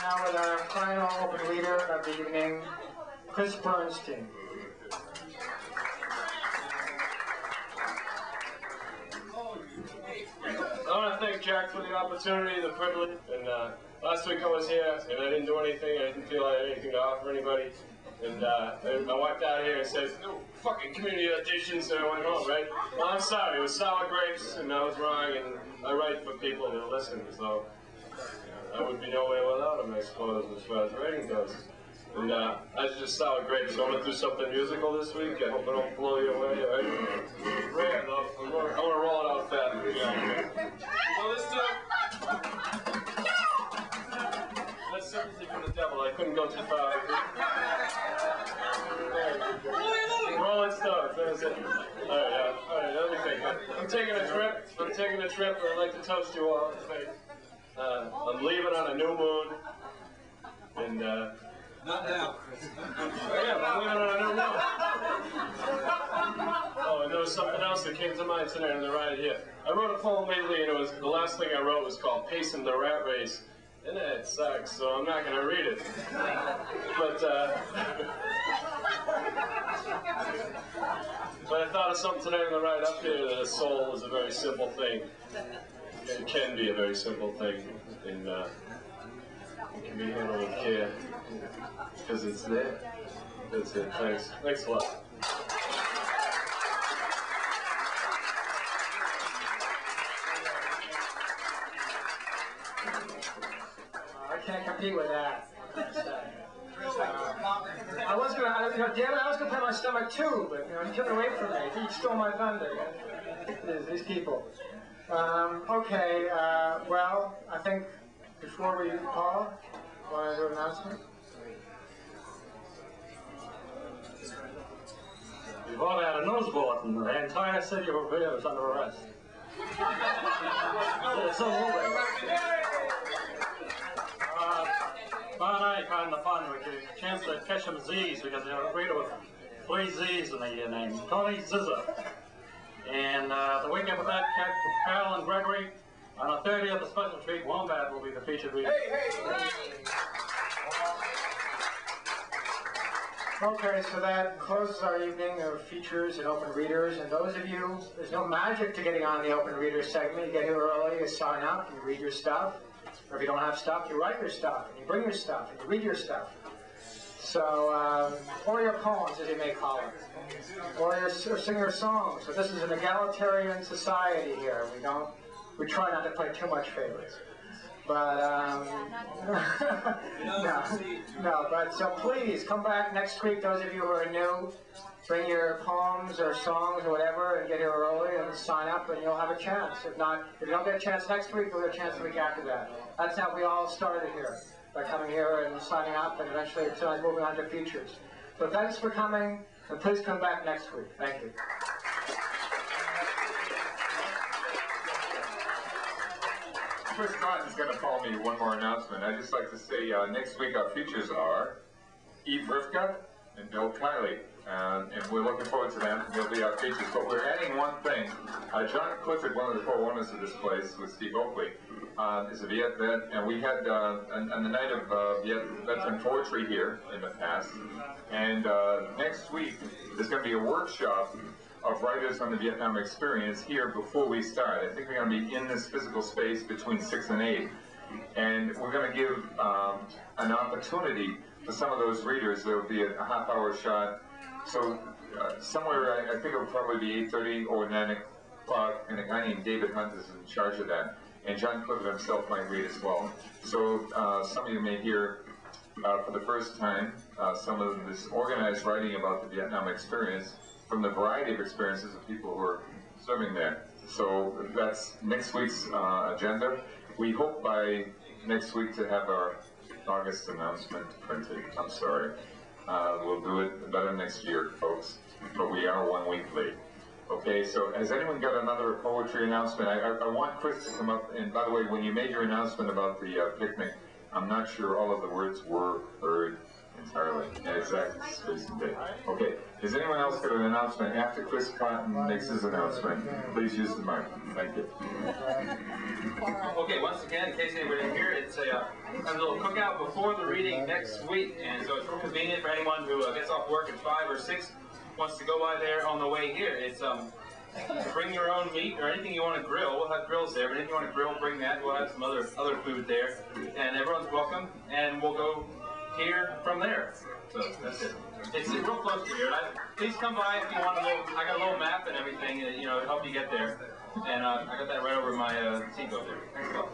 Now with our final open leader of the evening, Bernstein. I want to thank Jack for the opportunity, the privilege, and last week I was here and I didn't do anything, I didn't feel I had anything to offer anybody, and I walked out here and said, no fucking community auditions, and I went home, right? Well, I'm sorry, it was sour grapes and I was wrong, and I write for people to listen, so I would be nowhere without them, I suppose, as far as writing goes. And that's just sour grapes, so I'm going to do something musical this week. I hope I don't blow you away, right? Right, I'm going to roll it out fast. So that's sympathy for the devil. I couldn't go too far. Rolling Stones, that's it. Alright, let me think. I'm taking a trip, and I'd like to toast you all. I'm leaving on a new moon, and not now. I'm leaving on a new moon. Oh, and there was something else that came to mind tonight on the ride here. I wrote a poem lately, and the last thing I wrote was called Pacing the Rat Race. And it sucks, so I'm not going to read it. But I thought of something tonight on the ride up here, that a soul is a very simple thing. It can be a very simple thing. And it can be handled with care. Because it's there. That's it. Thanks. Thanks a lot. I can't compete with that. I was gonna play my stomach too, but you took it away from me. He stole my thunder. These people. Okay. Well, I think before we Paul, want to do an announcement? We've all had a news bulletin. The entire city over here is under arrest. It's so moving. Tomorrow night, kind of fun. We get a chance to catch some Z's because they have a reader with 3 Z's in the name. Tony Zizza. And the weekend with that, Carol and Gregory. On the 30th, the special treat, Wombat will be the featured reader. Okay, so that closes our evening of features and open readers. And those of you, there's no magic to getting on the open reader segment. You get here early, you sign up, you read your stuff. Or if you don't have stuff, you write your stuff, and you bring your stuff, and you read your stuff. So, or your poems, as you may call it. Or sing your songs. So this is an egalitarian society here. We try not to play too much favorites. But, but so please come back next week, those of you who are new. Bring your poems or songs or whatever and get here early and sign up and you'll have a chance. If not, if you don't get a chance next week, you'll get a chance the week after that. That's how we all started here, by coming here and signing up and eventually moving on to features. So thanks for coming and please come back next week. Thank you. Chris Cotton's going to call me one more announcement. I'd just like to say next week our features are Eve Rivka and Bill Kiley. And we're looking forward to them. They'll be our features. But we're adding one thing. John Clifford, one of the co-owners of this place with Steve Oakley, is a Viet vet. And we had on the night of Viet veteran poetry here in the past. And next week, there's going to be a workshop of writers on the Vietnam experience here before we start. I think we're going to be in this physical space between 6 and 8. And we're going to give an opportunity for some of those readers. There will be a half-hour shot. So somewhere, I think it will probably be 8:30 or 9 o'clock, and a guy named David Hunt is in charge of that. And John Clifford himself might read as well. So some of you may hear for the first time some of this organized writing about the Vietnam experience from the variety of experiences of people who are serving there. So that's next week's agenda. We hope by next week to have our August announcement printed. I'm sorry. We'll do it better next year, folks. But we are 1 week late. Okay, so has anyone got another poetry announcement? I want Chris to come up. And by the way, when you made your announcement about the picnic, I'm not sure all of the words were heard. entirely. Yeah, exactly. Space and day. Okay. Has anyone else got an announcement after Chris Cotton makes his announcement? Please use the mic. Thank you. Okay, once again, in case anybody didn't hear, it's a little cookout before the reading next week, and so it's real convenient for anyone who gets off work at 5 or 6, wants to go by there on the way here. It's bring your own meat or anything you want to grill. We'll have grills there, but anything you want to grill, bring that. We'll have some other food there, and everyone's welcome, and we'll go here from there. So that's it. It's real close to here. Please come by if you want a little. I got a little map and everything, to help you get there. And I got that right over my seat over there. Thanks a lot.